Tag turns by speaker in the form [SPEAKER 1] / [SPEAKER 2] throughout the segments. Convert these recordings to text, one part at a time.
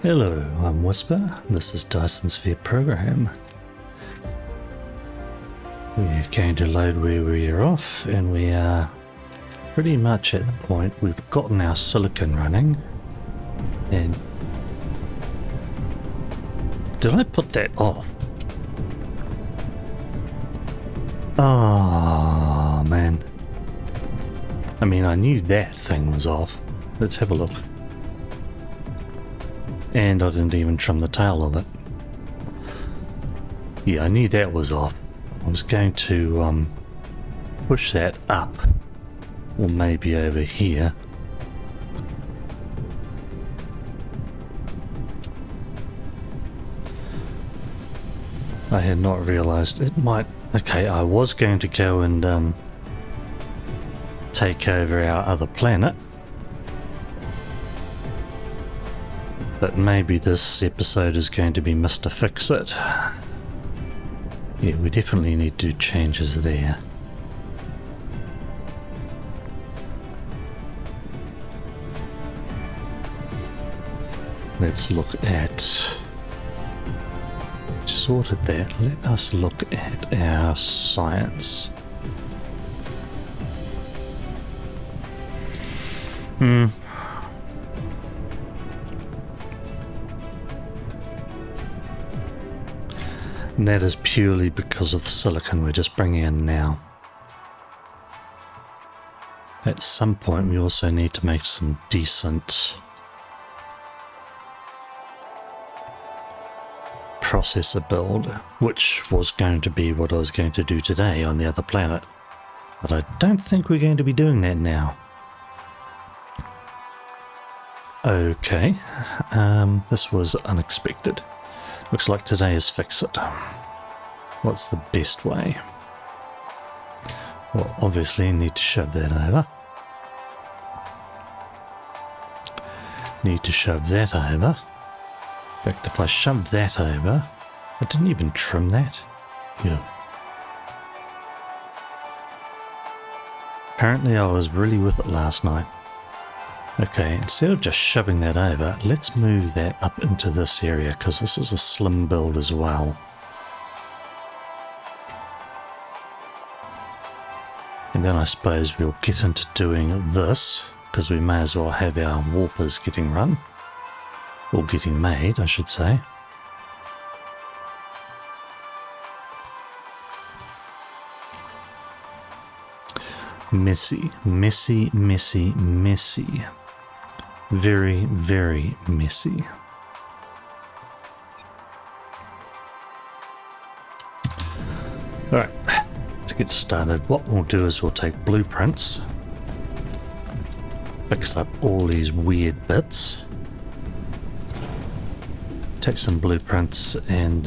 [SPEAKER 1] Hello, I'm Whisper. This is Dyson Sphere Program. We're going to load where we are off, and we are pretty much at the point we've gotten our silicon running. And did I put that off? Oh man. I mean, I knew that thing was off. Let's have a look. And I didn't even trim the tail of it. Yeah, I knew that was off. I was going to push that up, or maybe over here. I had not realized it might. Okay, I was going to go and take over our other planet. But maybe this episode is going to be Mister Fixit. Yeah, we definitely need to do changes there. Let's look at... Sorted that. Let us look at our science. And that is purely because of the silicon we're just bringing in now. At some point we also need to make some decent processor build, which was going to be what I was going to do today on the other planet. But I don't think we're going to be doing that now. Okay, this was unexpected. Looks like today is Fixit. What's the best way? Well, obviously need to shove that over. Need to shove that over. In fact, if I shove that over, I didn't even trim that. Yeah. Apparently I was really with it last night. Okay, instead of just shoving that over, let's move that up into this area, because this is a slim build as well. And then I suppose we'll get into doing this, because we may as well have our warpers getting run. Or getting made, I should say. Messy, messy, messy, messy. Very, very messy. Alright, to get started, what we'll do is we'll take blueprints, fix up all these weird bits, take some blueprints, and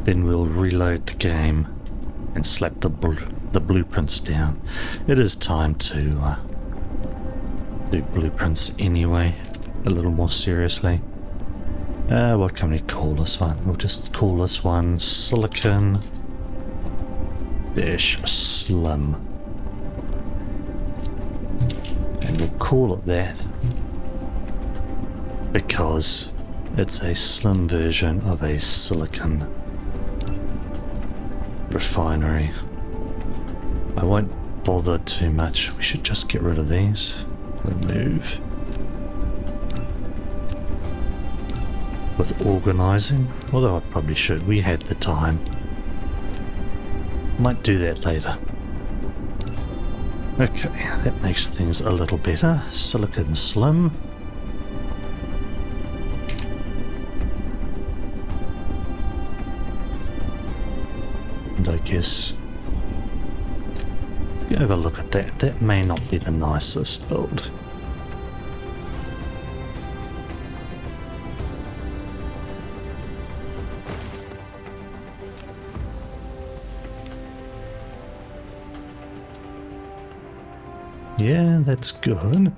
[SPEAKER 1] then we'll reload the game and slap the blueprints down. It is time to do blueprints anyway, a little more seriously. What can we call this one? We'll just call this one Silicon Dash Slim. And we'll call it that because it's a slim version of a silicon refinery. I won't bother too much. We should just get rid of these. Remove. With organizing, although I probably should. We had the time. Might do that later. Okay, that makes things a little better. Silicon Slim. And I guess let's go have a look at that. That may not be the nicest build. Yeah, that's good.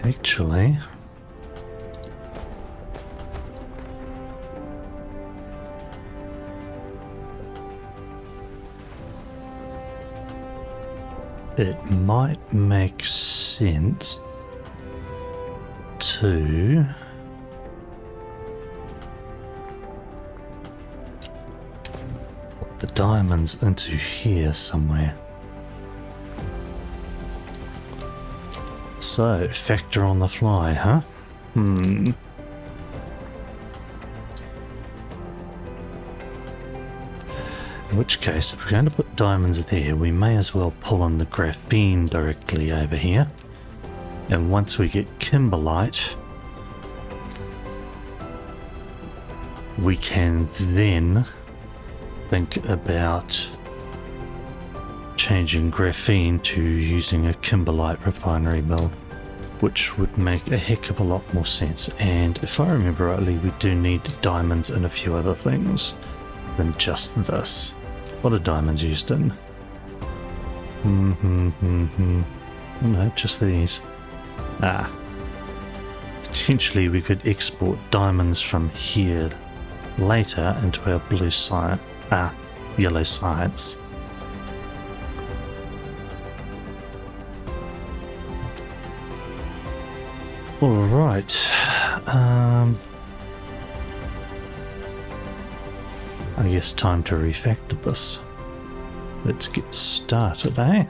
[SPEAKER 1] Actually, it might make sense to put the diamonds into here somewhere. So, factor on the fly, huh? In which case, if we're going to put diamonds there, we may as well pull on the graphene directly over here. And once we get kimberlite, we can then think about changing graphene to using a kimberlite refinery build, which would make a heck of a lot more sense. And if I remember rightly, we do need diamonds and a few other things than just this. What are diamonds used in? No, just these. Potentially we could export diamonds from here later into our yellow sites. Alright, I guess time to refactor this. Let's get started, eh?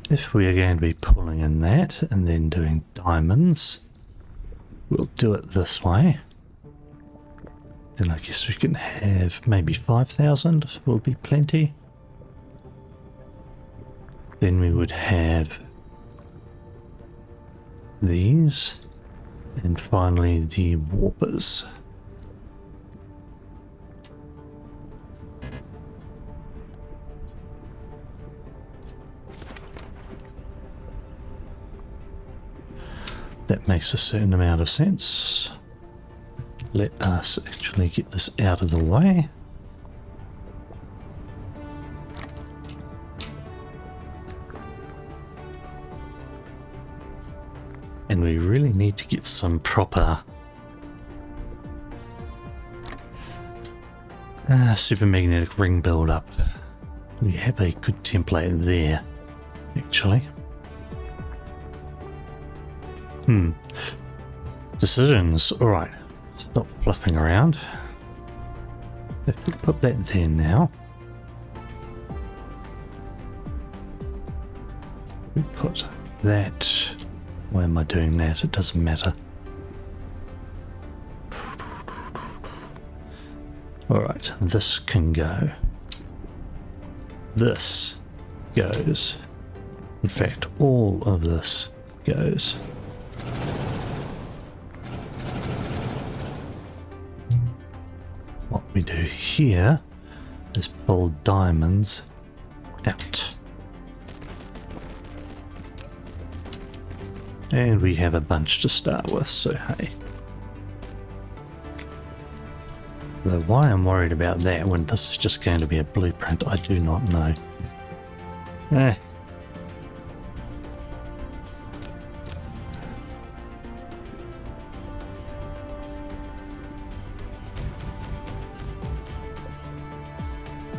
[SPEAKER 1] If we are going to be pulling in that and then doing diamonds, we'll do it this way. Then I guess we can have maybe 5,000 will be plenty. Then we would have these, and finally the warpers. That makes a certain amount of sense. Let us actually get this out of the way. And we really need to get some proper supermagnetic ring build up. We have a good template there, actually. Decisions. Alright. Stop fluffing around. If we put that there now. We put that. Why am I doing that? It doesn't matter. Alright, this can go. This goes. In fact, all of this goes. What we do here is pull diamonds out. And we have a bunch to start with, so hey. Though why I'm worried about that when this is just going to be a blueprint, I do not know.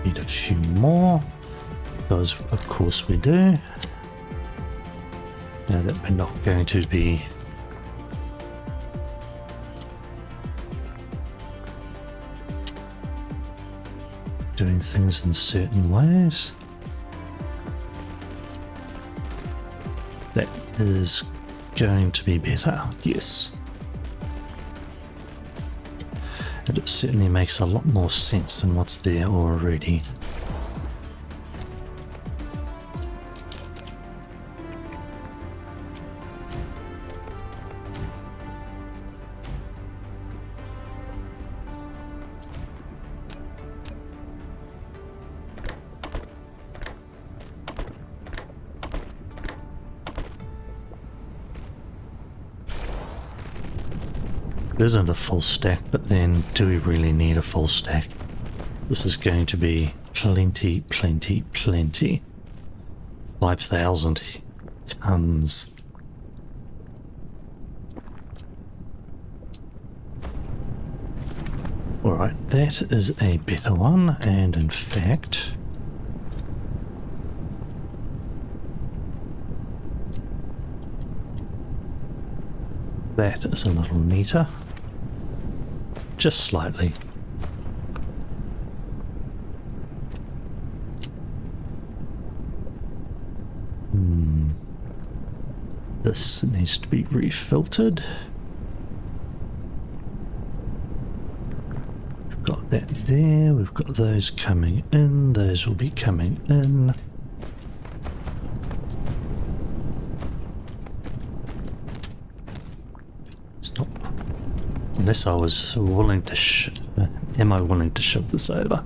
[SPEAKER 1] Need a few more, because of course we do. Now that we're not going to be doing things in certain ways. That is going to be better, yes. And it certainly makes a lot more sense than what's there already. It isn't a full stack, but then do we really need a full stack? This is going to be plenty, plenty, plenty. 5,000 tons. Alright, that is a better one, and in fact... that is a little neater. Just slightly. This needs to be refiltered. We've got that there, we've got those coming in, those will be coming in. Stop. Unless I was willing to am I willing to shove this over?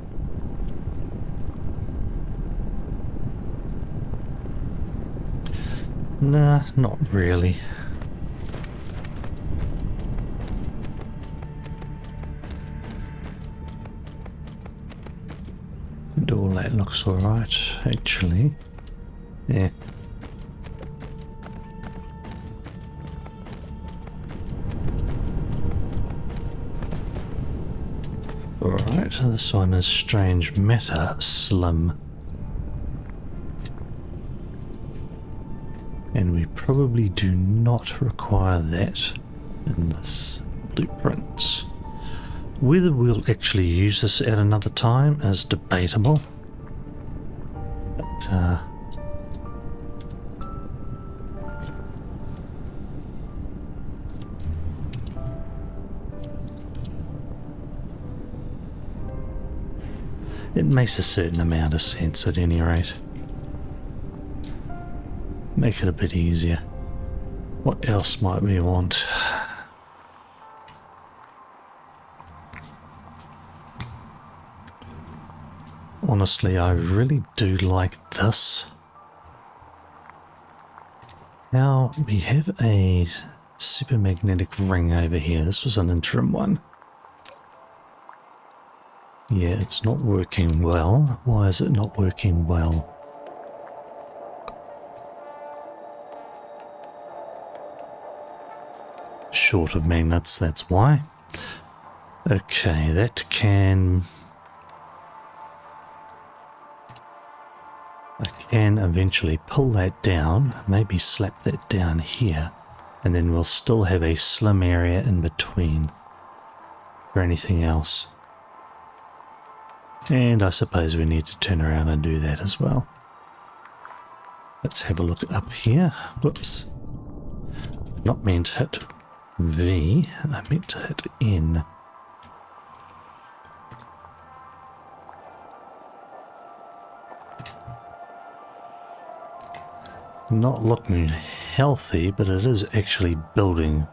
[SPEAKER 1] Nah, not really. And all that looks alright, actually. Yeah. Alright, this one is strange matter slim. And we probably do not require that in this blueprint. Whether we'll actually use this at another time is debatable. But it makes a certain amount of sense at any rate. Make it a bit easier. What else might we want? Honestly, I really do like this. Now, we have a supermagnetic ring over here. This was an interim one. Yeah, it's not working well. Why is it not working well? Short of magnets, that's why. Okay, that can... I can eventually pull that down, maybe slap that down here, and then we'll still have a slim area in between for anything else. And I suppose we need to turn around and do that as well. Let's have a look up here. Whoops. Not meant to hit V, I meant to hit N. Not looking healthy, but it is actually building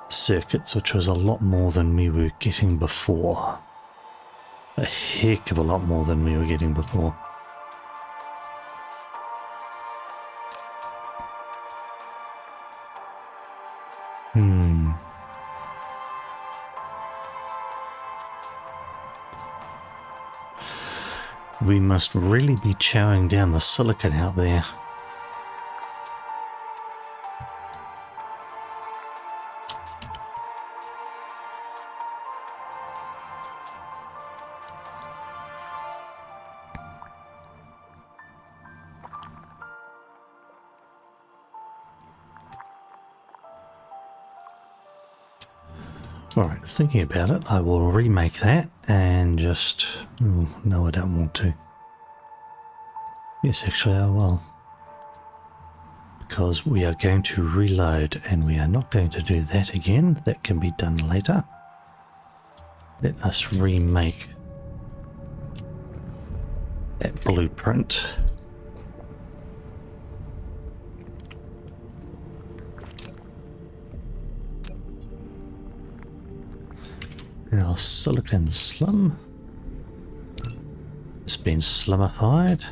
[SPEAKER 1] circuits, which was a lot more than we were getting before. A heck of a lot more than we were getting before. We must really be chowing down the silicon out there. Alright, thinking about it, I will remake that and just... Oh, no, I don't want to. Yes, actually I will. Because we are going to reload and we are not going to do that again. That can be done later. Let us remake that blueprint. Our silicon slim. It's been slimified.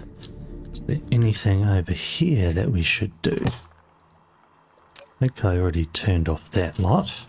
[SPEAKER 1] Is there anything over here that we should do? I think I already turned off that lot.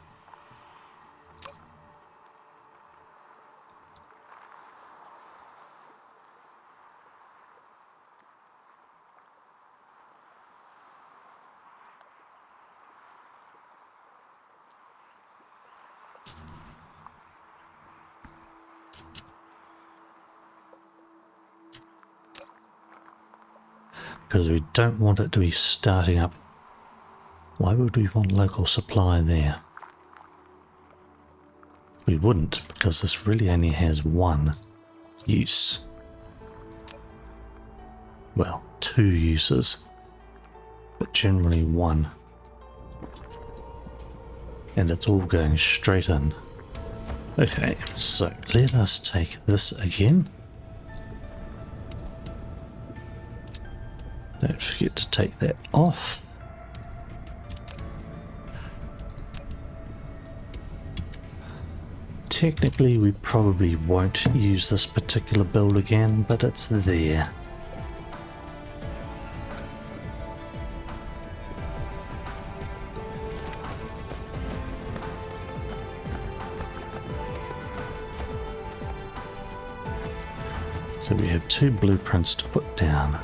[SPEAKER 1] because we don't want it to be starting up. Why would we want local supply there? We wouldn't, because this really only has one use. Well, two uses, but generally one. And it's all going straight in. Okay, so let us take this again. Don't forget to take that off. Technically, we probably won't use this particular build again, but it's there. So we have two blueprints to put down.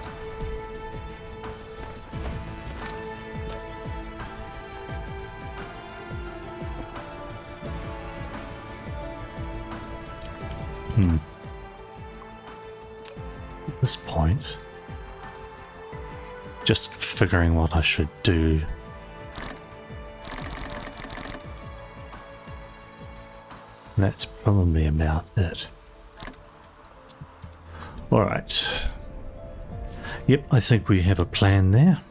[SPEAKER 1] At this point, just figuring what I should do. That's probably about it. Alright. Yep, I think we have a plan there.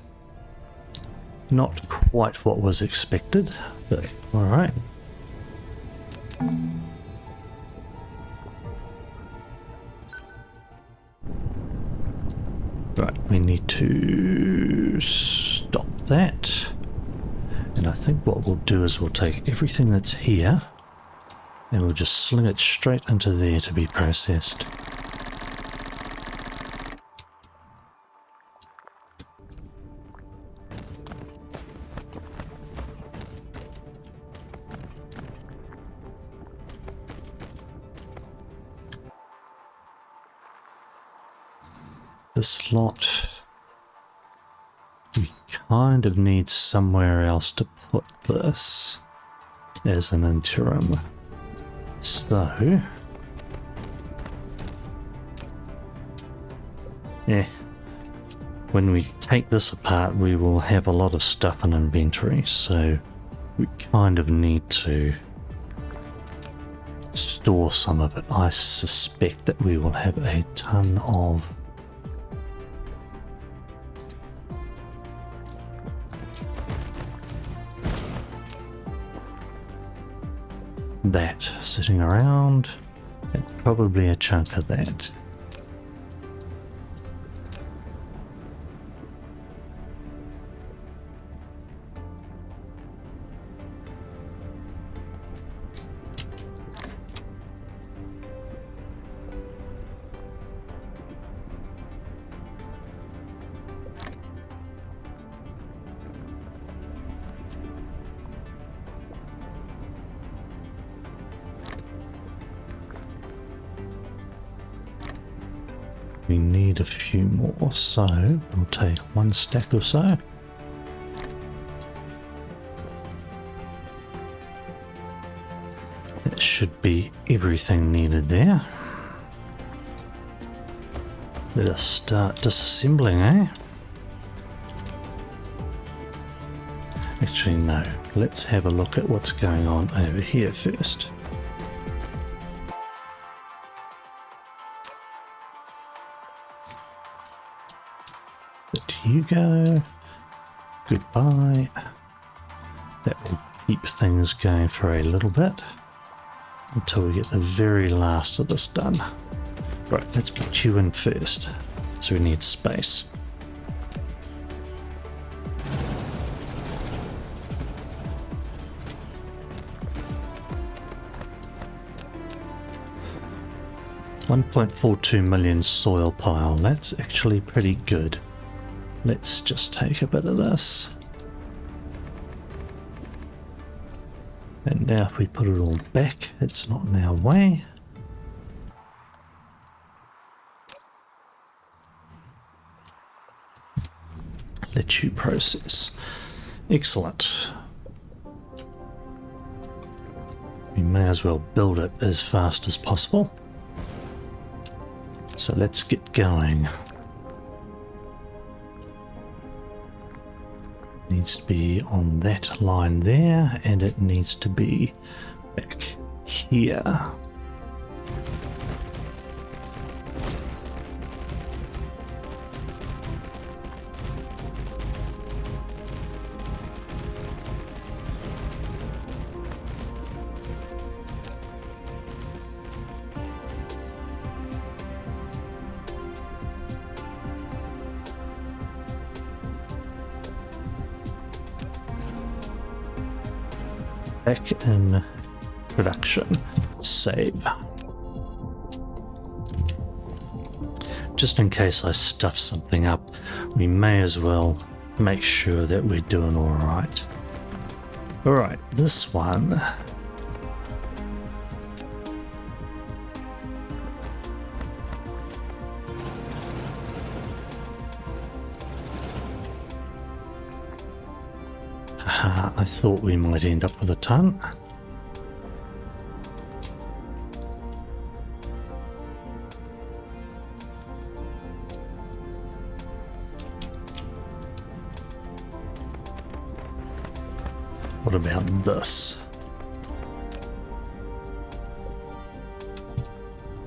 [SPEAKER 1] Not quite what was expected, but alright. Right, we need to stop that. And I think what we'll do is we'll take everything that's here and we'll just sling it straight into there to be processed. This lot, we kind of need somewhere else to put this as an interim. So, when we take this apart, we will have a lot of stuff in inventory, so we kind of need to store some of it. I suspect that we will have a ton of that sitting around, and probably a chunk of that. We need a few more, so we'll take one stack or so. That should be everything needed there. Let us start disassembling, eh? Actually, no. Let's have a look at what's going on over here first. You go. Goodbye. That will keep things going for a little bit until we get the very last of this done. Right, let's put you in first. So we need space. $1.42 million soil pile. That's actually pretty good. Let's just take a bit of this. And now if we put it all back, it's not in our way. Let you process. Excellent. We may as well build it as fast as possible. So let's get going. needs to be on that line there, and it needs to be back here. Back in production. Save. Just in case I stuff something up, we may as well make sure that we're doing all right. All right, this one. I thought we might end up with a ton. What about this?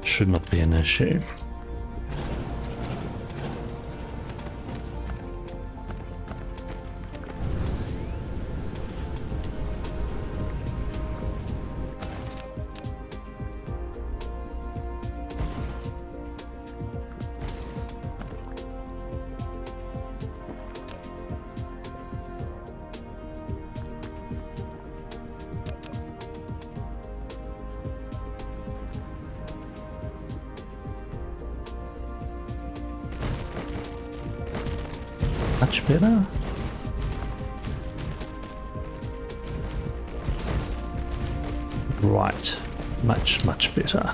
[SPEAKER 1] Should not be an issue. Much better. Right, much better.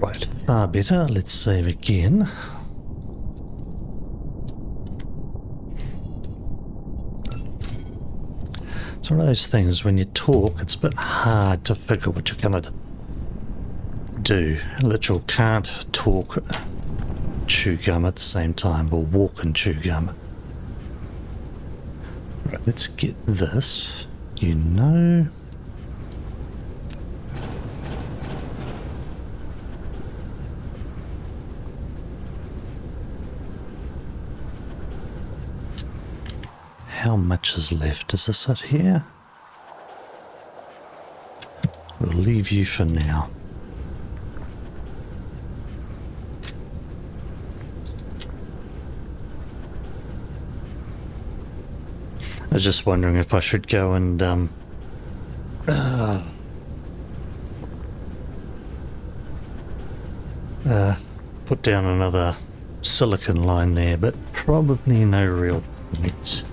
[SPEAKER 1] Right, far better. Let's save again. It's one of those things when you talk, it's a bit hard to figure what you're going to do. Literal can't talk, chew gum at the same time, or walk and chew gum. Right, let's get this, you know. How much is left? Is this it here? We'll leave you for now. I was just wondering if I should go and put down another silicon line there, but probably no real point.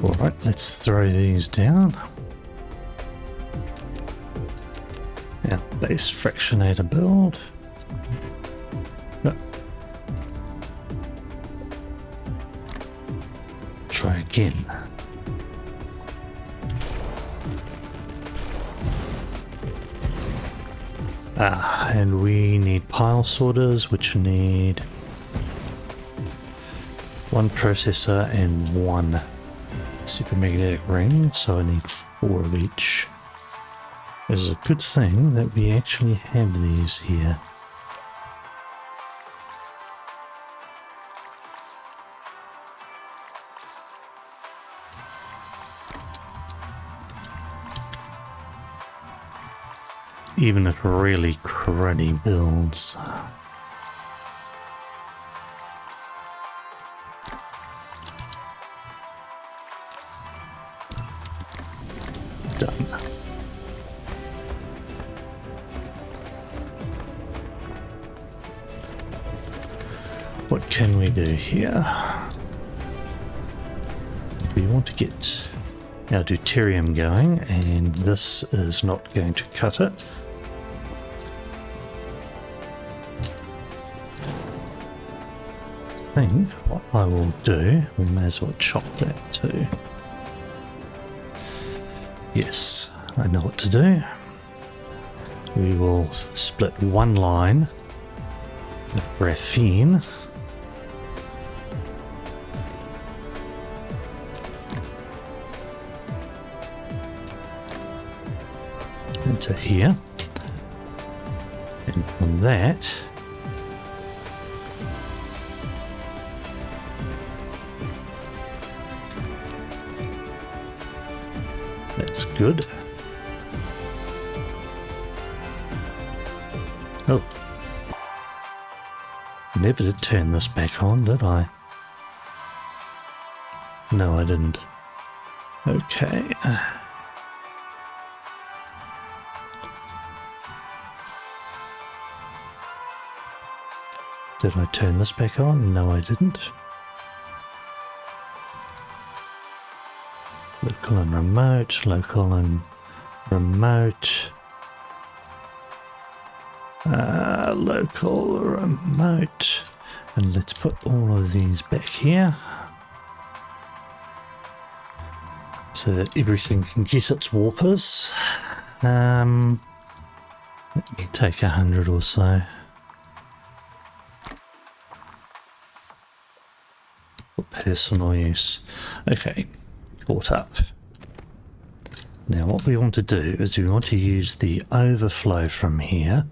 [SPEAKER 1] Alright, let's throw these down. Now, base fractionator build. No. Try again. And we need pile sorters, which need one processor and one supermagnetic ring, so I need 4 of each. It is a good thing that we actually have these here. even at really cruddy builds. Done. What can we do here? We want to get our deuterium going, and this is not going to cut it. I think what I will do, we may as well chop that too. Yes, I know what to do. We will split one line of graphene into here, and from that that's good. Oh, never did turn this back on, did I? No, I didn't. Okay. Did I turn this back on? No, I didn't. Local and remote, local and remote. Local, remote. And let's put all of these back here, so that everything can get its warpers. Let me take 100 or so. For personal use. Okay, caught up. Now what we want to do is we want to use the overflow from here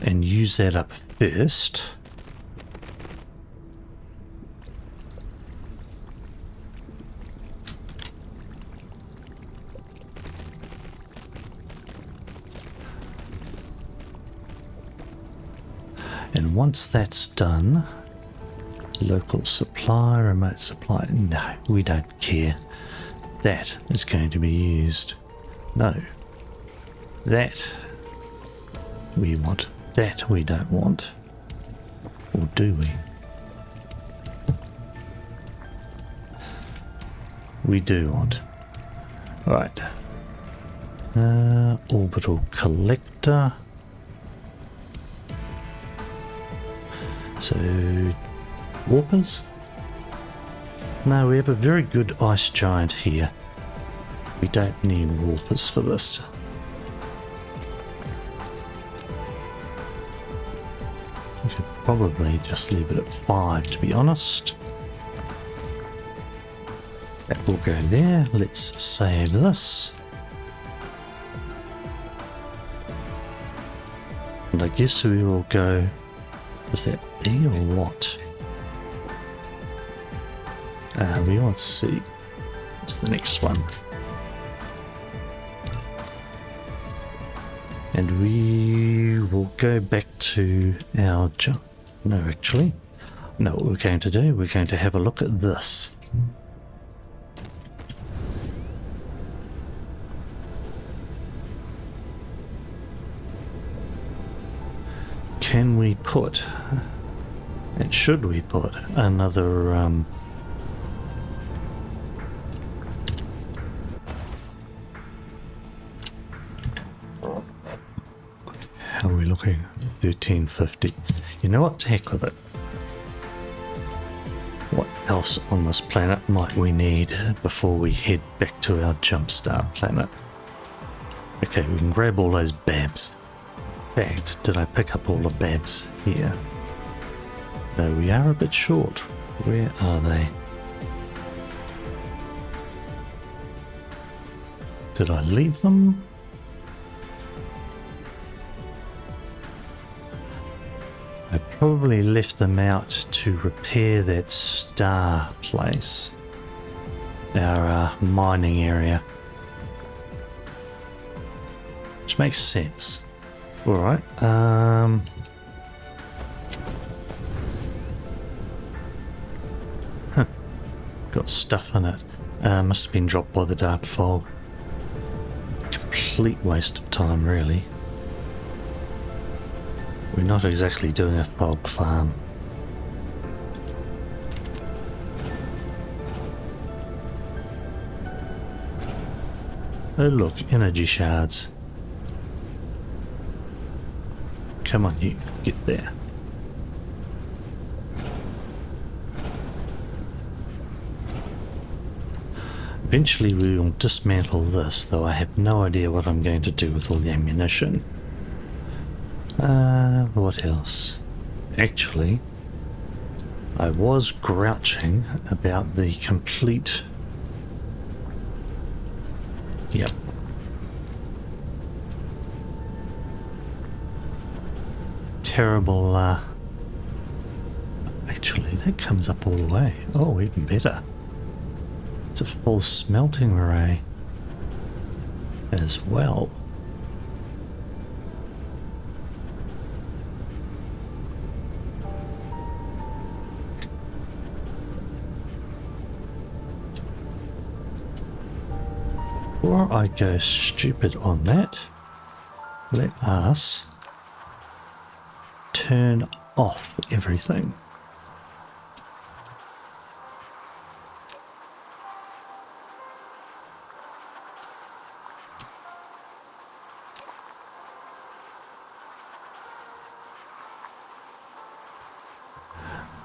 [SPEAKER 1] and use that up first. And once that's done, local supply, remote supply, no, we don't care. That is going to be used. No, that we want, that we don't want. Or do we? We do want. Right. Orbital collector. So, warpers? No, we have a very good ice giant here. We don't need warpers for this. We could probably just leave it at 5, to be honest. That will go there. Let's save this. And I guess we will go... Was that B or what? We want C. What's the next one? And we will go back to our jump. No, actually. No, what we're going to do, we're going to have a look at this. Can we put, and should we put, another how are we looking? 1350. You know what, to heck with it. What else on this planet might we need before we head back to our jumpstart planet? Okay, we can grab all those babs. In fact, did I pick up all the babs here? No, we are a bit short. Where are they? Did I leave them? I probably left them out to repair that star place. Our mining area. which makes sense. Alright, got stuff in it. Must have been dropped by the dark fog. Complete waste of time, really. We're not exactly doing a fog farm. Oh look, energy shards. Come on, you get there. Eventually we will dismantle this, though I have no idea what I'm going to do with all the ammunition. What else? Actually, I was grouching about the complete... Yep. Terrible, actually, that comes up all the way. Oh, even better. It's a full smelting array as well. Before I go stupid on that, let us turn off everything.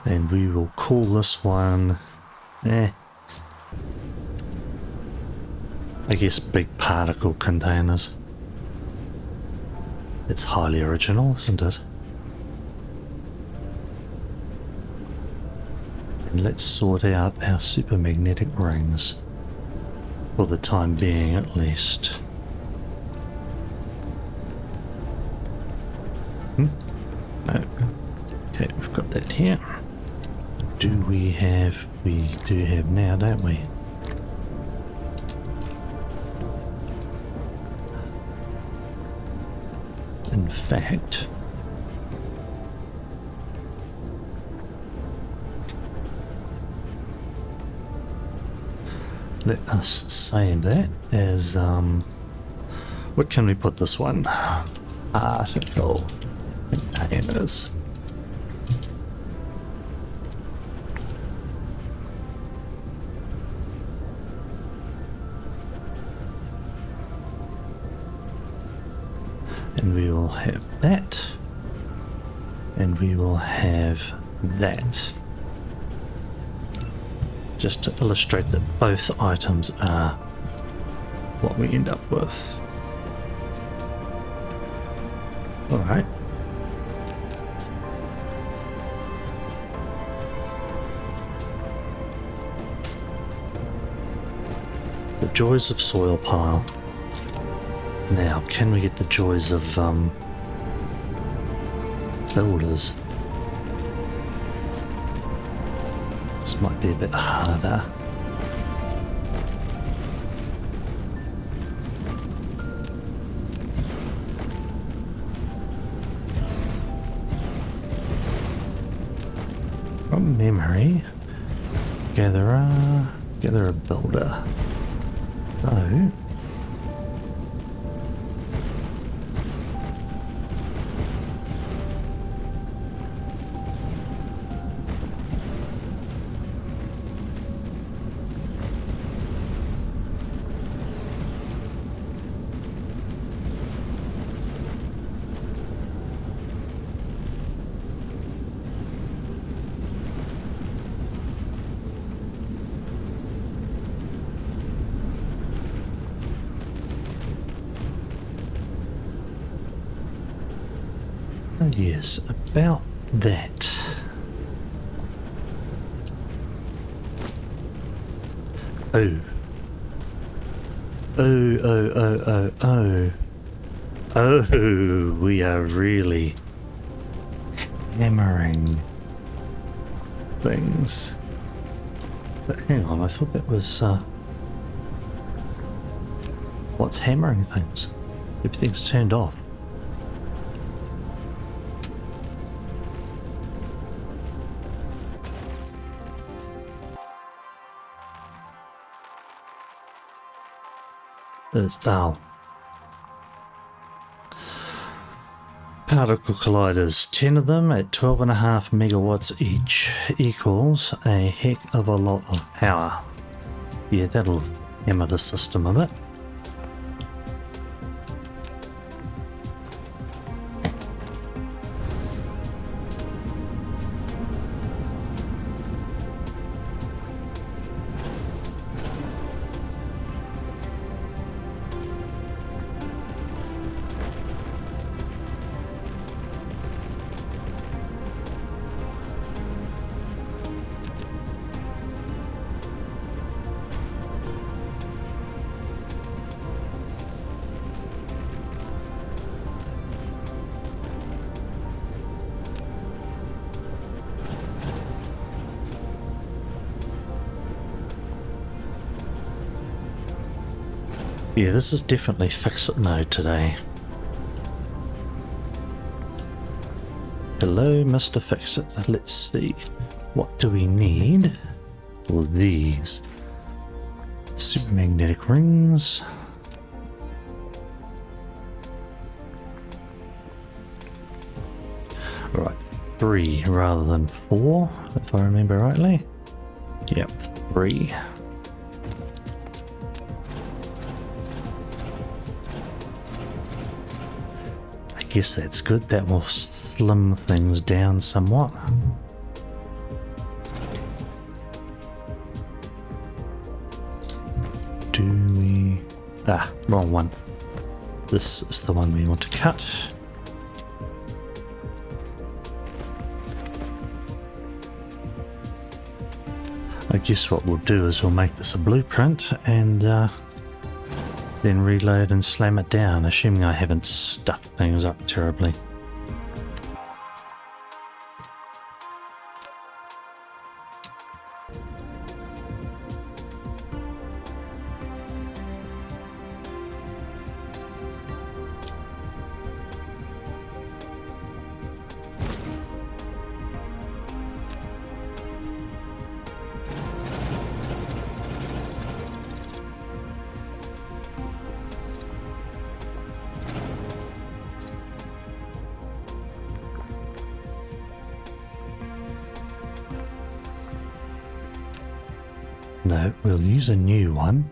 [SPEAKER 1] And we will call this one, I guess big particle containers. It's highly original, isn't it? And let's sort out our supermagnetic rings. For the time being, at least. No. Okay, we've got that here. Do we have... We do have now, don't we? In fact... Let us save that as, what can we put this one? Particle containers. And we will have that. And we will have that. Just to illustrate that both items are what we end up with. Alright. The joys of soil pile. Now, can we get the joys of builders? This might be a bit harder. From memory, gather a builder. So, yes, about that. Oh. Oh, we are really hammering things. But hang on, I thought that was, what's hammering things? Everything's turned off. There's particle colliders, 10 of them at 12.5 megawatts each equals a heck of a lot of power. Yeah, that'll hammer the system a bit. Yeah, this is definitely Fixit mode today. Hello, Mister Fixit. Let's see. What do we need? Well, these supermagnetic rings. Right, 3 rather than 4, if I remember rightly. Yep, 3. I guess that's good. That will slim things down somewhat. Do we... wrong one. This is the one we want to cut. I guess what we'll do is we'll make this a blueprint and then reload and slam it down, assuming I haven't stuffed things up terribly. No, we'll use a new one,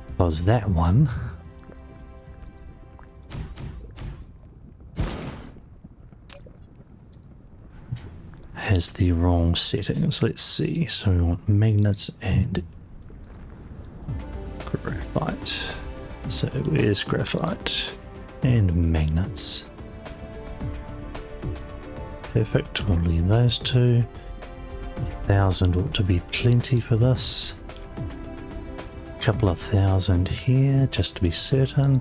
[SPEAKER 1] because that one has the wrong settings. Let's see. So we want magnets and graphite. So where's graphite and magnets? Perfect, we'll leave those two. 1,000 ought to be plenty for this. Couple of thousand here just to be certain.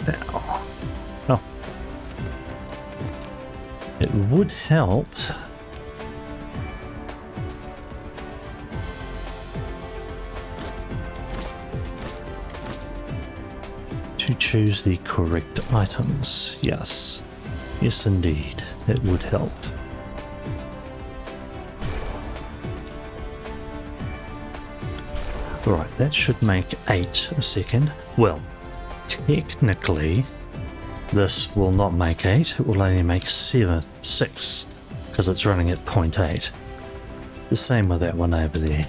[SPEAKER 1] Now, oh, it would help to choose the correct items. Yes, yes indeed, it would help. Right, that should make 8 a second. Well, technically this will not make 8, it will only make 6 because it's running at 0.8. The same with that one over there,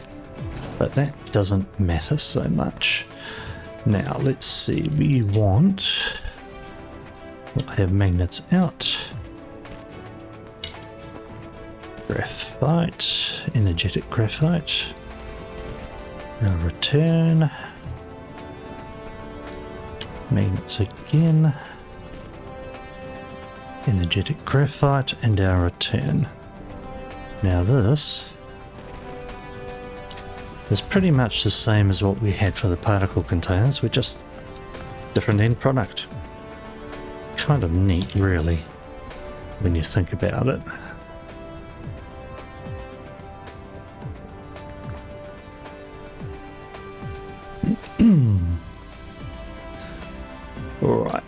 [SPEAKER 1] but that doesn't matter so much. Now let's see, we want, we'll have magnets out, graphite, energetic graphite, our return, magnets again, energetic graphite, and our return. Now this is pretty much the same as what we had for the particle containers. We're just different end product. Kind of neat, really, when you think about it. Alright,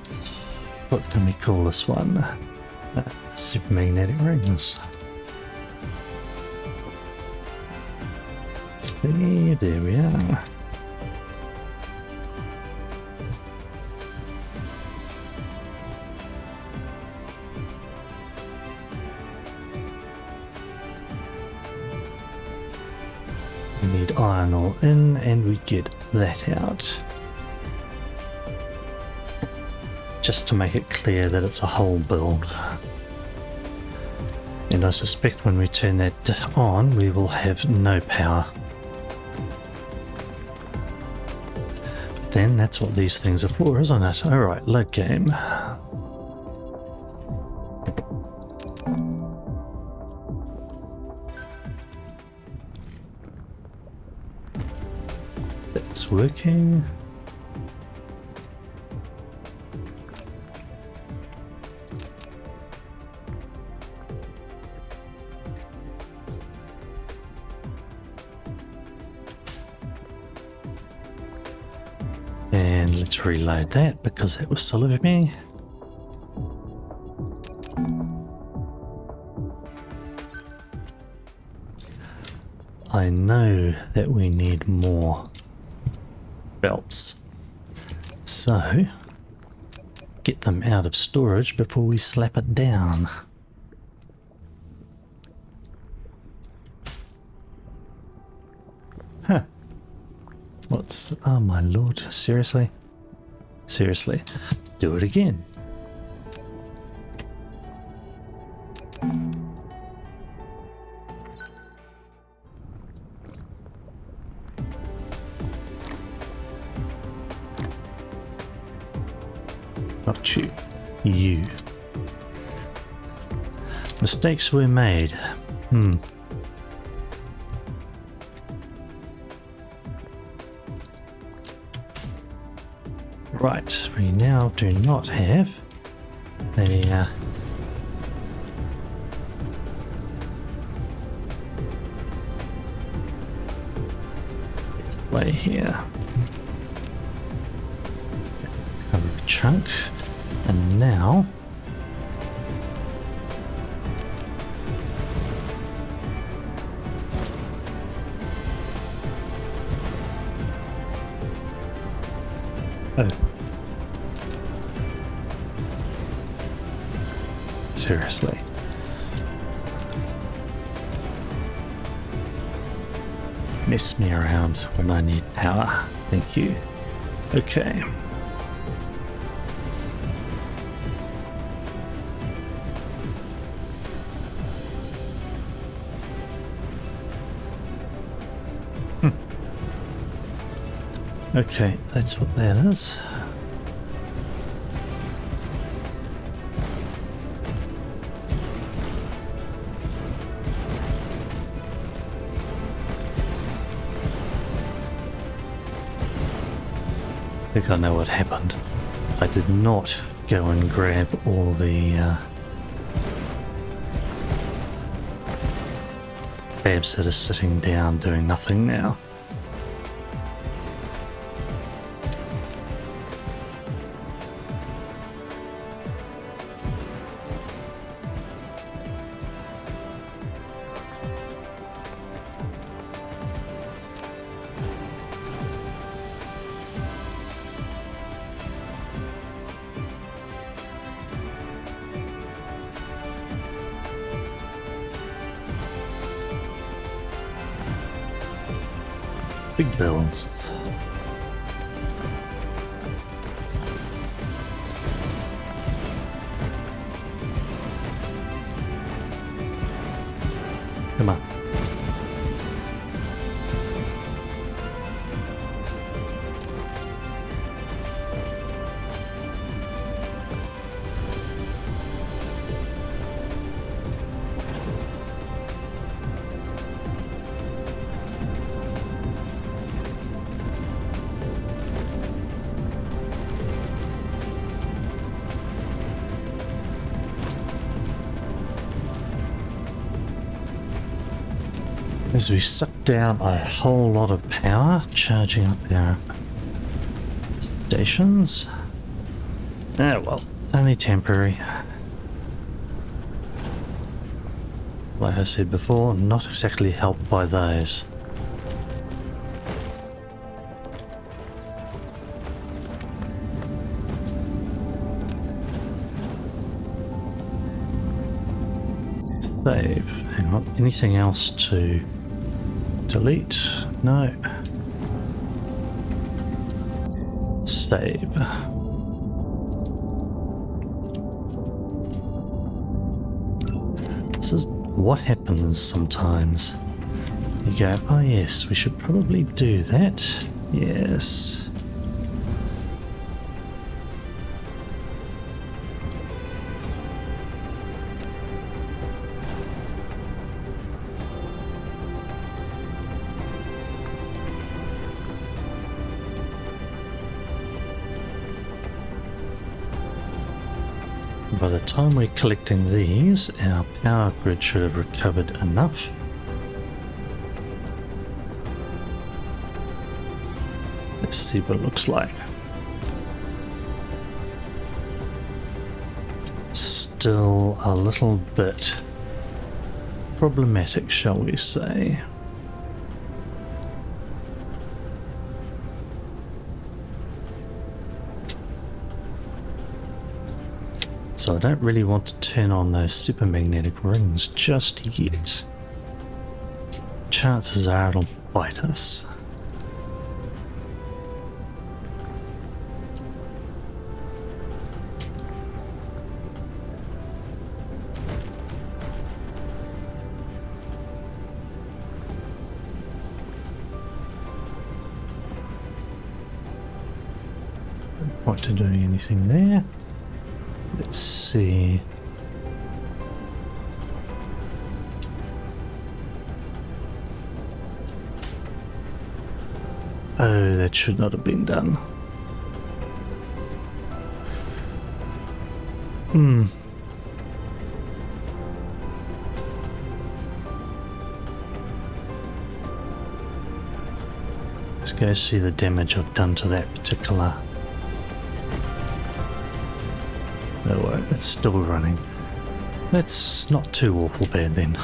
[SPEAKER 1] what can we call this one? Supermagnetic rings. See, there we are. We need iron ore in, and we get that out. Just to make it clear that it's a whole build. And I suspect when we turn that on, we will have no power. Then that's what these things are for, isn't it? Alright, load game. That's working. And let's reload that because that was salivary. I know that we need more belts, so get them out of storage before we slap it down. Huh. What's... oh my lord, seriously? Seriously, do it again. Not you. You. Mistakes were made. Right, we now do not have a way here. Cover a chunk, and now oh. Seriously. Mess me around when I need power. Thank you. Okay. Okay, that's what that is. I think I know what happened. I did not go and grab all the tabs that are sitting down doing nothing now. Big builds. Come on. as we suck down a whole lot of power, charging up our stations. Oh well, it's only temporary. Like I said before, not exactly helped by those. Save. Hang on, anything else to delete? No. Save. This is what happens sometimes. You go, oh yes, we should probably do that. Yes. By the time we're collecting these, our power grid should have recovered enough. Let's see what it looks like. Still a little bit problematic, shall we say. So I don't really want to turn on those super magnetic rings just yet. Chances are it'll bite us. No point to doing anything there. Let's see. Oh, that should not have been done. Let's go see the damage I've done to that particular. Oh, well, it's still running. That's not too awful bad then.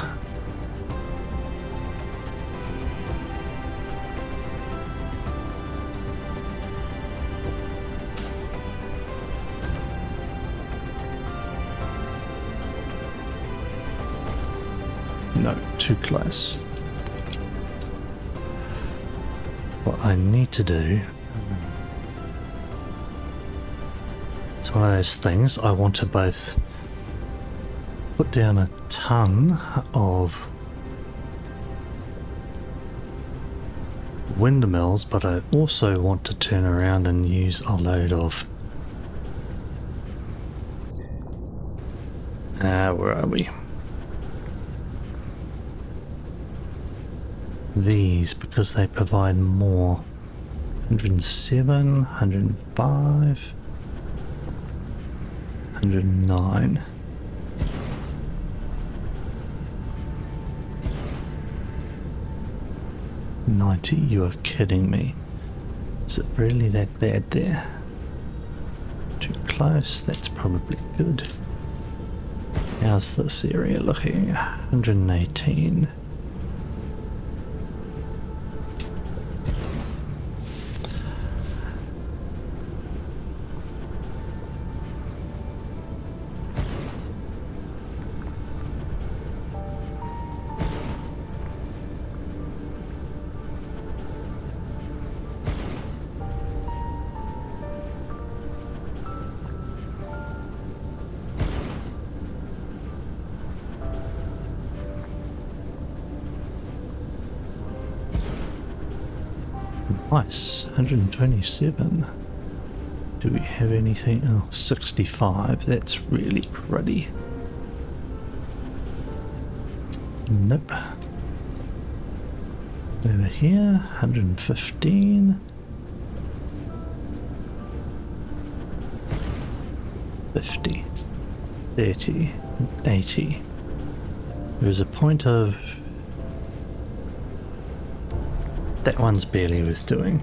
[SPEAKER 1] No, too close. What I need to do... It's one of those things, I want to both put down a ton of windmills, but I also want to turn around and use a load of... where are we? These, because they provide more. 107, 105... 109. $90, you are kidding me. Is it really that bad there? Too close, that's probably good. How's this area looking? 118. Nice, 127. Do we have anything? Oh, 65. That's really cruddy. Nope. Over here, 115. 50. 30. 80. There's a point of That one's barely worth doing.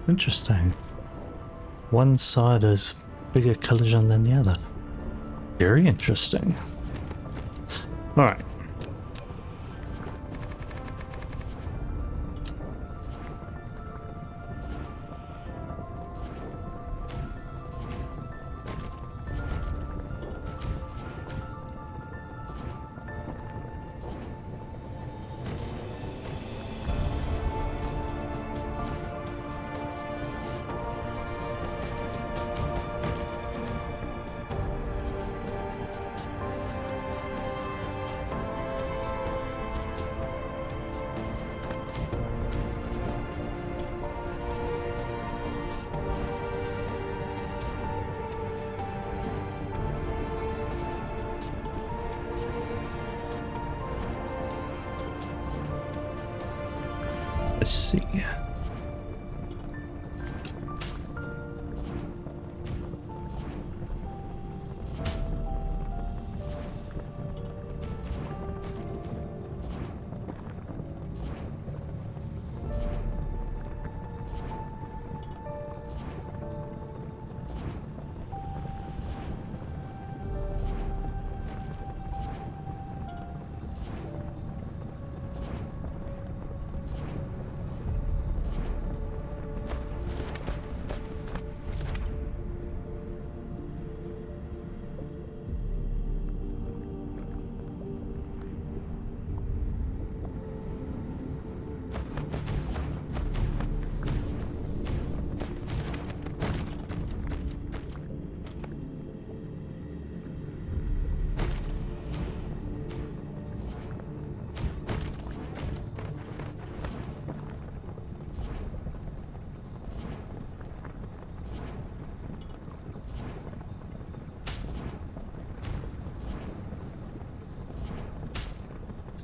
[SPEAKER 1] Interesting. One side is bigger collision than the other. Very interesting. Alright. Let's see.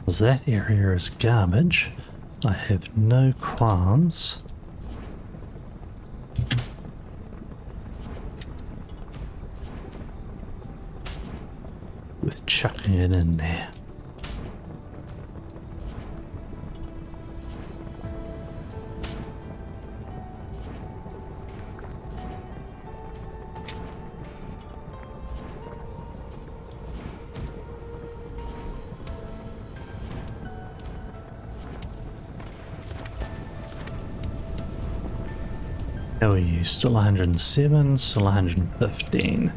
[SPEAKER 1] Because that area is garbage, I have no qualms with chucking it in there. How are you? Still 107, still 115.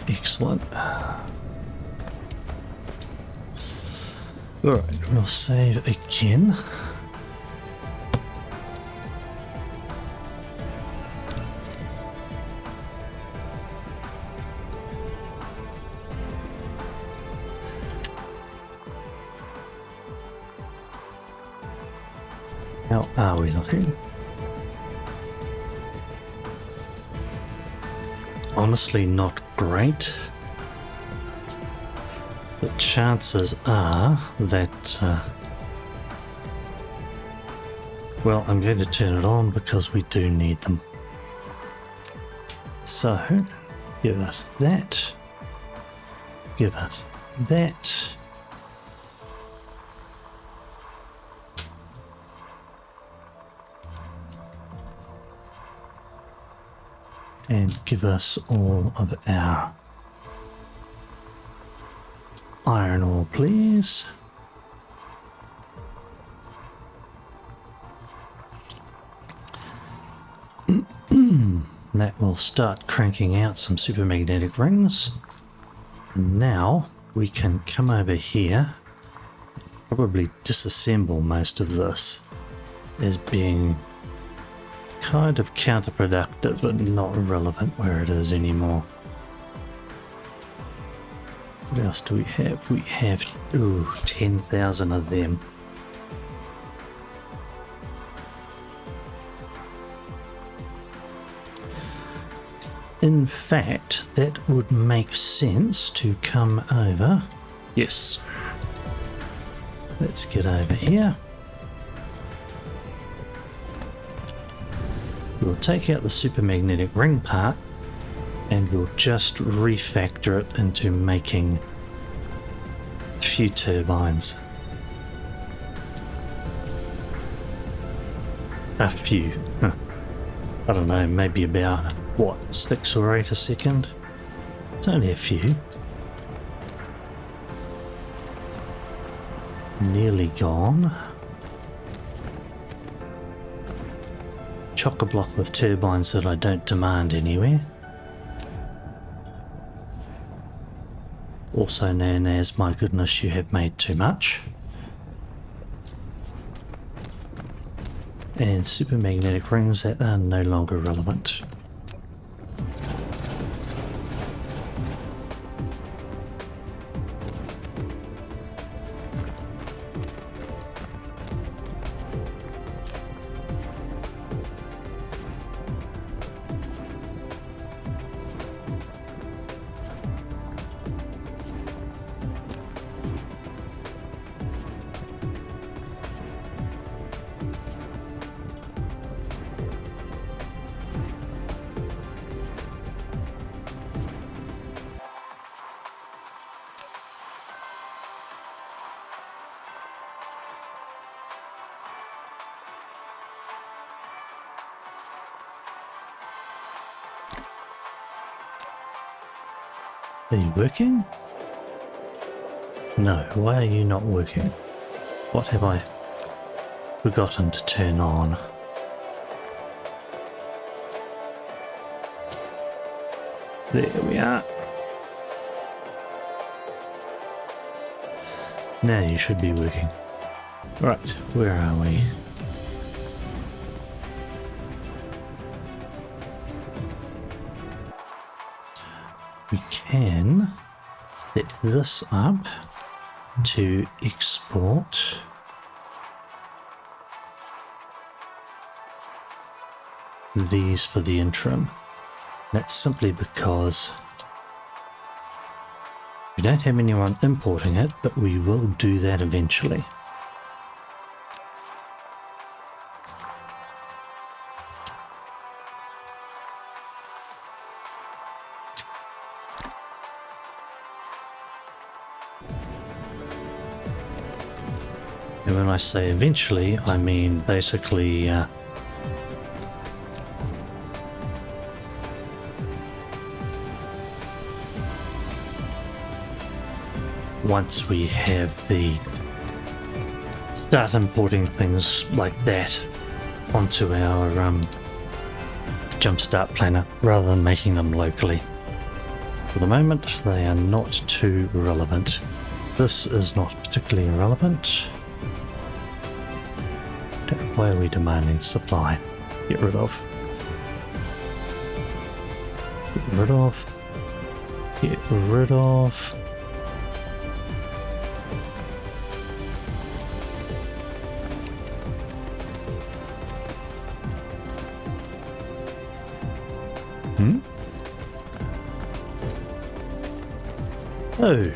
[SPEAKER 1] Excellent. Alright, we'll save again. How are we looking? Honestly, not great. The chances are that, well, I'm going to turn it on because we do need them. So, give us that. Give us that. And give us all of our iron ore, please. That will start cranking out some supermagnetic rings. And now we can come over here, probably disassemble most of this as being kind of counterproductive and not relevant where it is anymore. What else do we have? We have 10,000 of them. In fact, that would make sense to come over. Yes. Let's get over here. We'll take out the supermagnetic ring part and we'll just refactor it into making a few turbines. A few. I don't know, maybe about, what, 6 or 8 a second? It's only a few. Nearly gone. Chock-a-block with turbines that I don't demand anywhere. Also known as, my goodness, you have made too much. And supermagnetic rings that are no longer relevant. Are you working? No, why are you not working? What have I forgotten to turn on? There we are. Now you should be working. Right, where are we? We can set this up to export these for the interim. That's simply because we don't have anyone importing it, but we will do that eventually. And when I say eventually, I mean basically once we have the start importing things like that onto our jumpstart planner rather than making them locally. For the moment, they are not too relevant. This is not particularly relevant. Why are we demanding supply? Get rid of. Get rid of. Get rid of. Oh.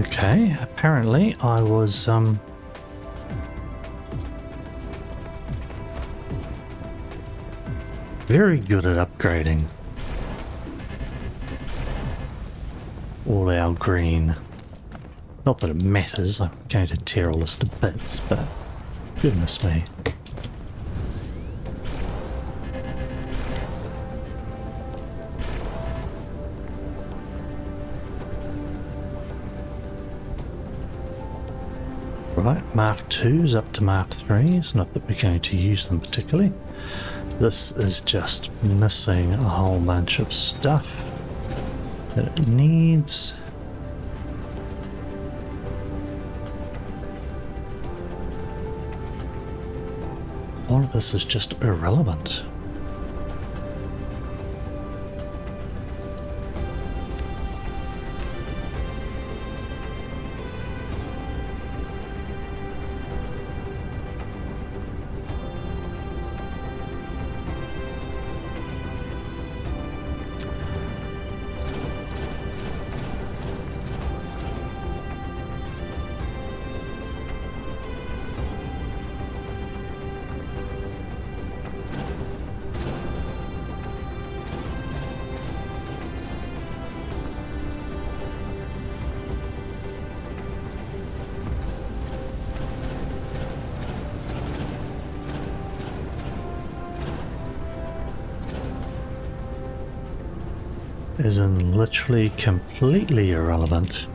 [SPEAKER 1] Okay, apparently I was very good at upgrading all our green. Not that it matters, I'm going to tear all this to bits, but goodness me. Right, Mark II's up to Mark III's, not that we're going to use them particularly. This is just missing a whole bunch of stuff that it needs. All of this is just irrelevant. As in literally completely irrelevant.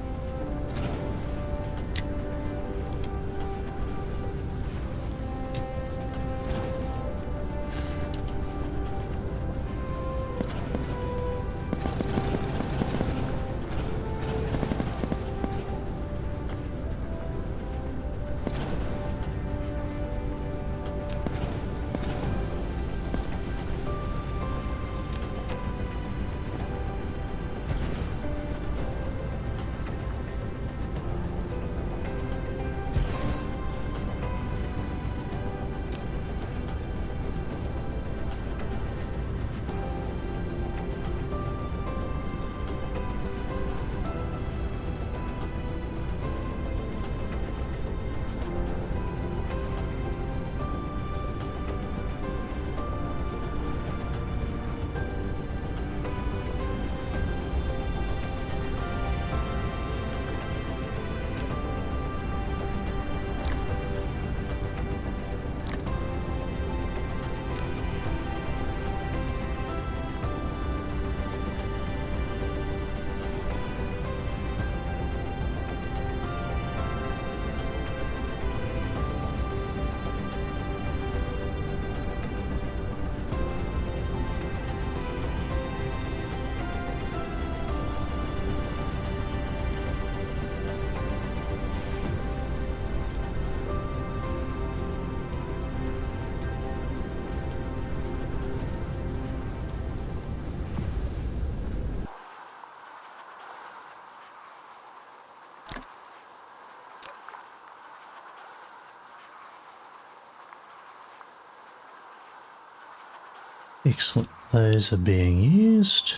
[SPEAKER 1] Excellent, those are being used.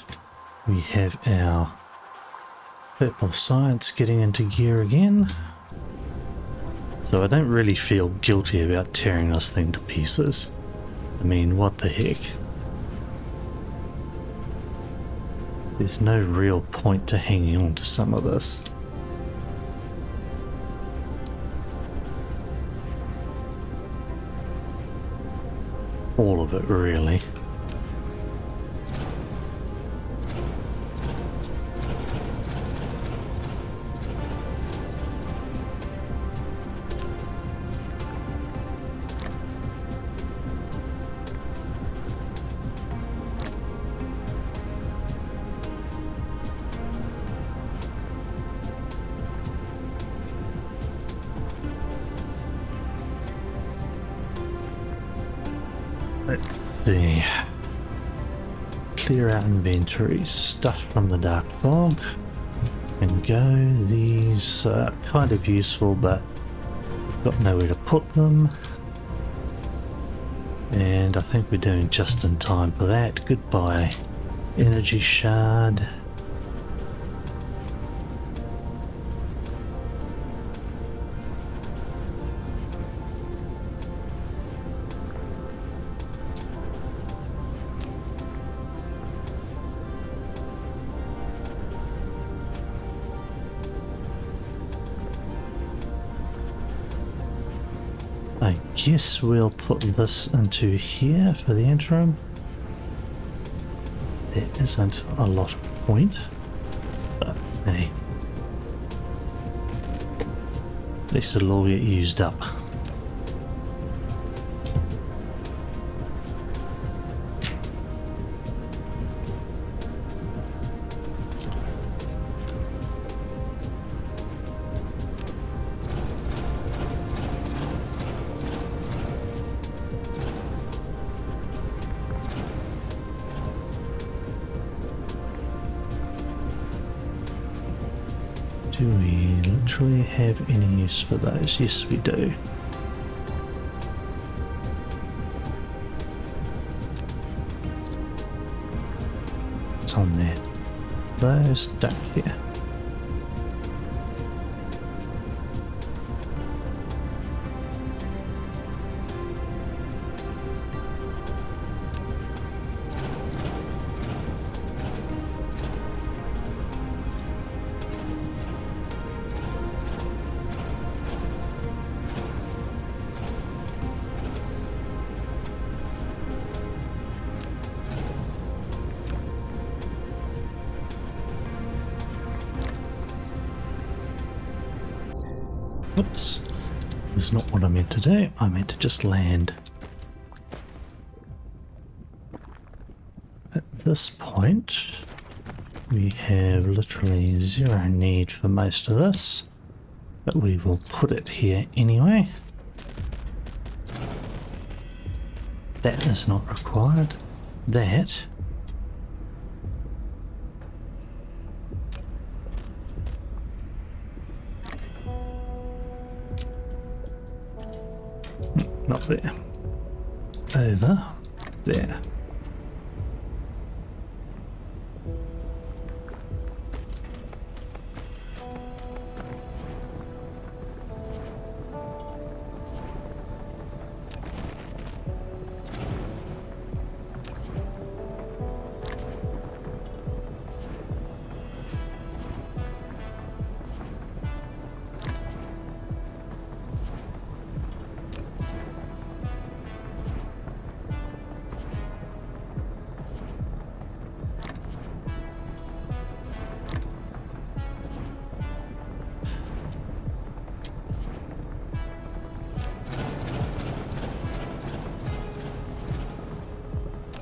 [SPEAKER 1] We have our purple science getting into gear again. So I don't really feel guilty about tearing this thing to pieces. I mean, what the heck? There's no real point to hanging on to some of this. All of it, really. Let's see. Clear out inventory, stuff from the dark fog. And go. These are kind of useful, but we've got nowhere to put them. And I think we're doing just in time for that. Goodbye, energy shard. I guess we'll put this into here for the interim. There isn't a lot of point, but hey, at least it'll all get used up. Do we literally have any use for those? Yes, we do. What's on there? Those stuck here. Whoops. That's not what I meant to do. I meant to just land. At this point, we have literally zero need for most of this, but we will put it here anyway. That is not required. That. Not there. Over there.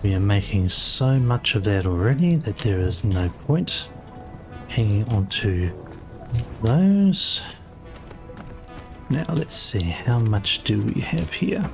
[SPEAKER 1] We are making so much of that already that there is no point hanging on to those. Now let's see, how much do we have here?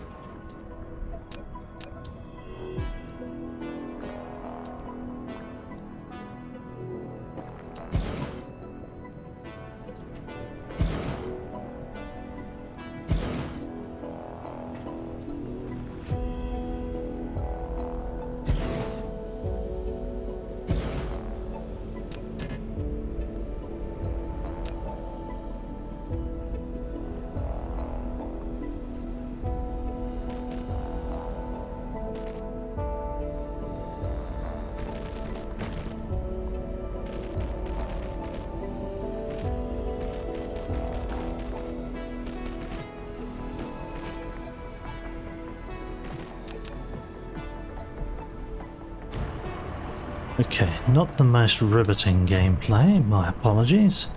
[SPEAKER 1] Okay, not the most riveting gameplay, my apologies.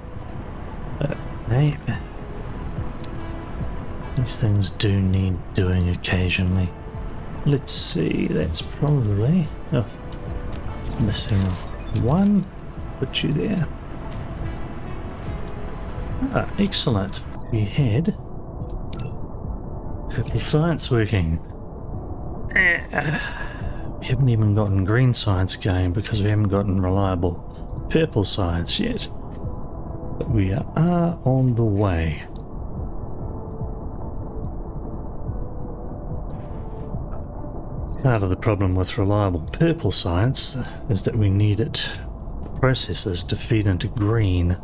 [SPEAKER 1] But hey, these things do need doing occasionally. Let's see, that's probably... oh, missing one. Put you there. Ah, excellent. We had purple science working. We haven't even gotten green science going because we haven't gotten reliable purple science yet. But we are on the way. Part of the problem with reliable purple science is that we need it, processes, to feed into green.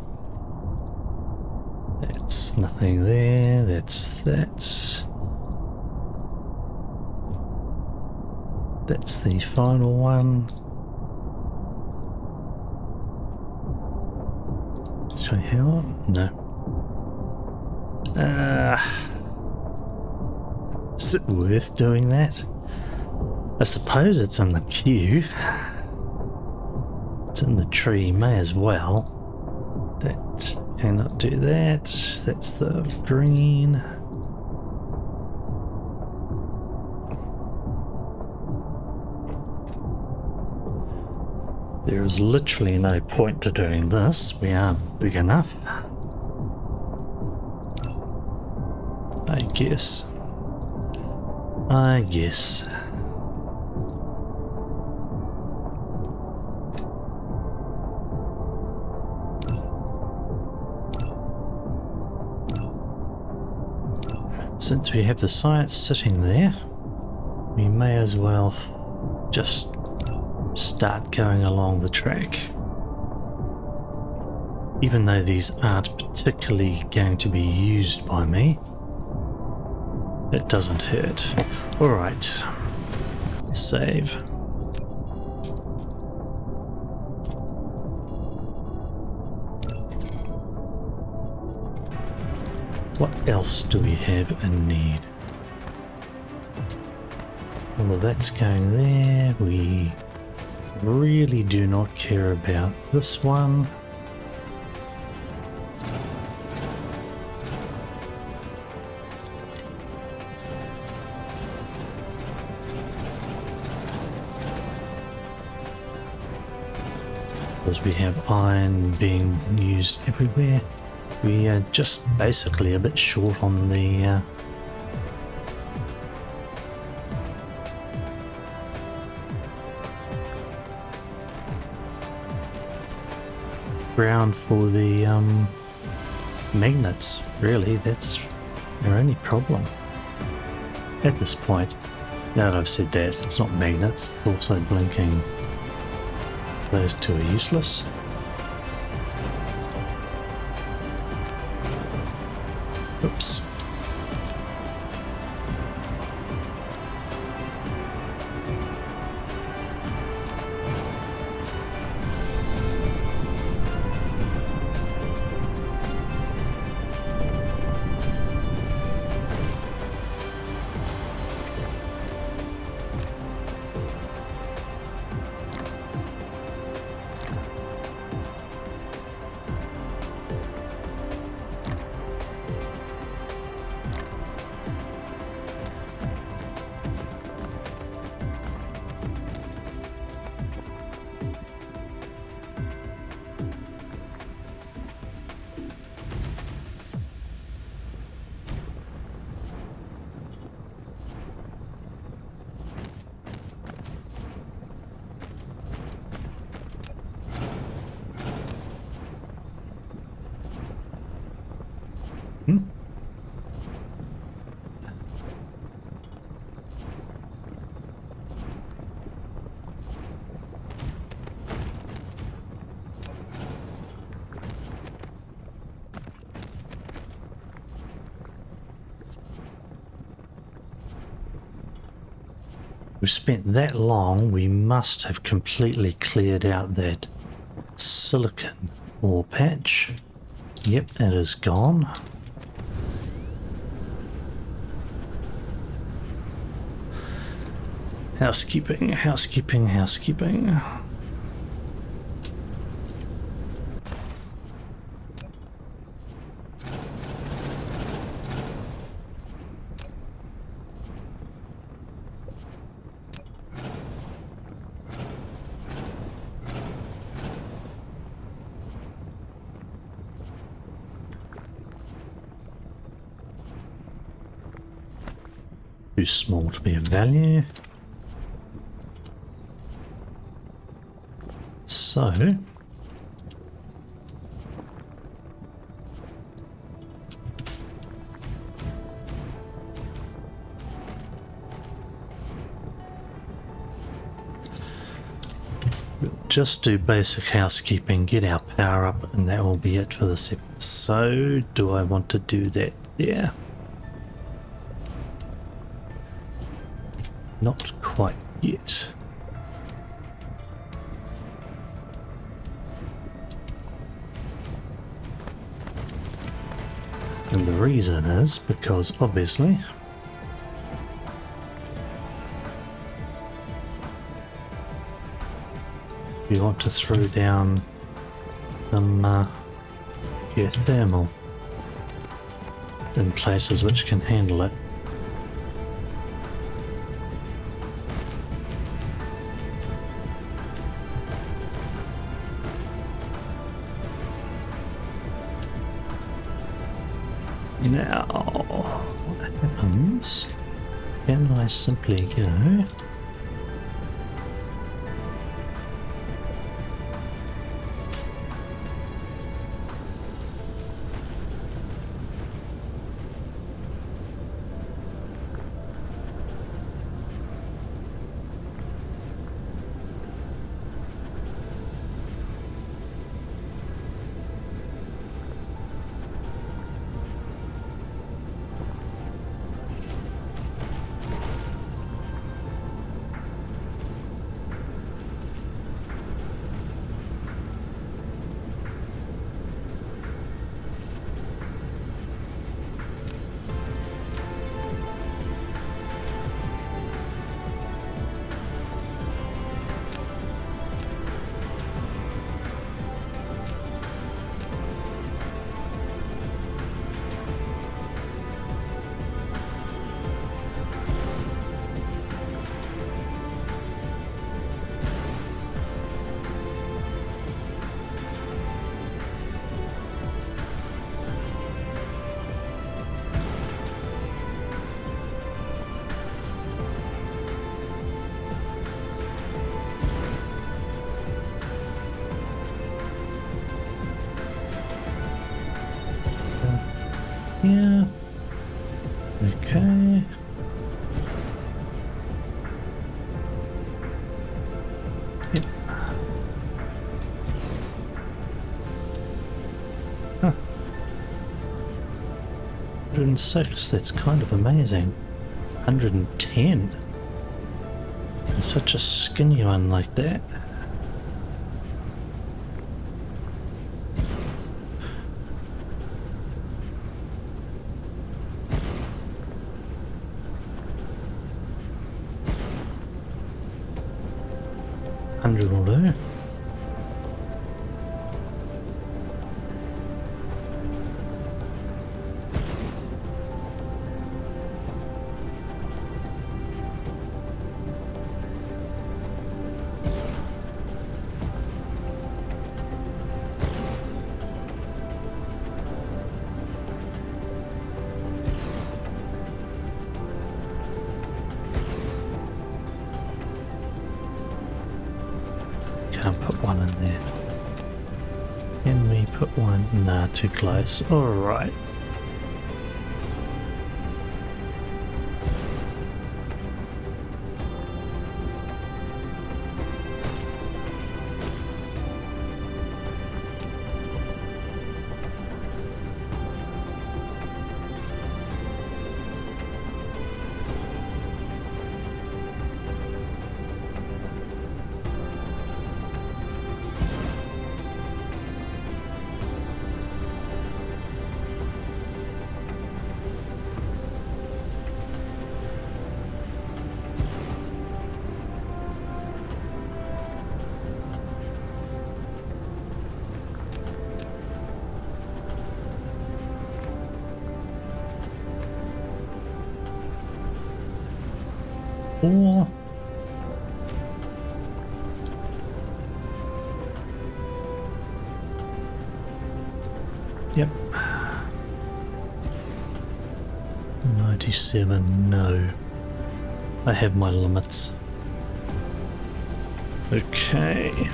[SPEAKER 1] That's nothing there, that's the final one. Should I help? No. Is it worth doing that? I suppose it's in the queue. It's in the tree, may as well. That cannot do that. That's the green. There is literally no point to doing this. We aren't big enough. I guess. Since we have the science sitting there, we may as well just start going along the track. Even though these aren't particularly going to be used by me, it doesn't hurt. Alright, save. What else do we have in need? All of that's going there. We really do not care about this one. because we have iron being used everywhere. We are just basically a bit short on the ground for the magnets. Really, that's our only problem at this point. Now that I've said that, it's not magnets, it's also blinking. Those two are useless. Oops. We've spent that long, we must have completely cleared out that silicon ore patch. Yep, that is gone. Housekeeping, housekeeping, housekeeping. Too small to be of value. So we'll just do basic housekeeping, get our power up, and that will be it for this episode. Do I want to do that? Yeah. Not quite yet. And the reason is because obviously we want to throw down some geothermal in places which can handle it. Now, what happens? Can I simply go? 106, that's kind of amazing. 110. And such a skinny one like that. $100 will do. Can't put one in there. Can we put one? Nah, too close. Alright. Or yep. 97, no. I have my limits. Okay.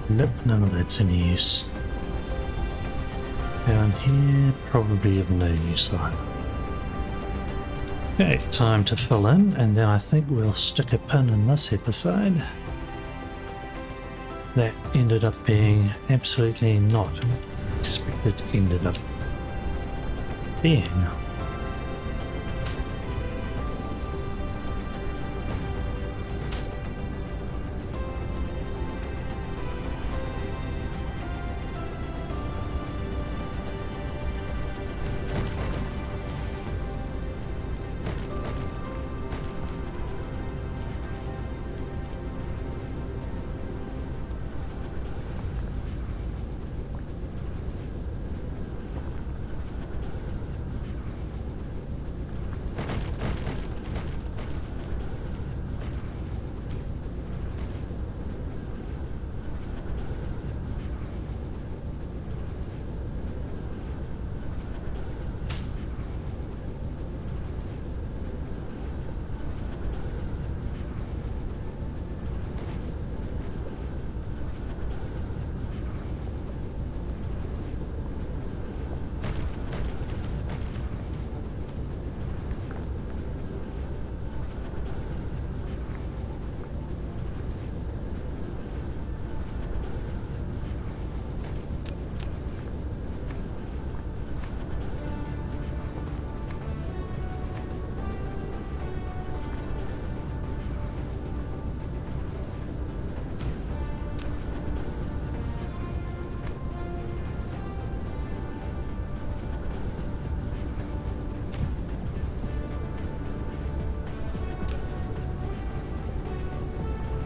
[SPEAKER 1] Nope, none of that's any use. Down here, probably of no use either. Okay, time to fill in, and then I think we'll stick a pin in this episode. That ended up being absolutely not expected, ended up being.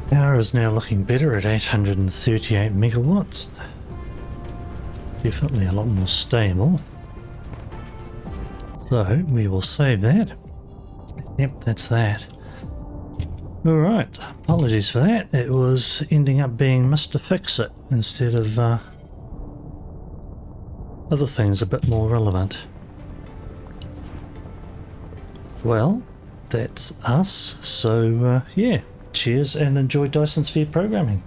[SPEAKER 1] Power is now looking better at 838 megawatts. Definitely a lot more stable. So we will save that. Yep, that's that. Alright, apologies for that. It was ending up being Mister Fixit instead of other things a bit more relevant. Well, that's us. So, yeah, cheers and enjoy Dyson Sphere programming.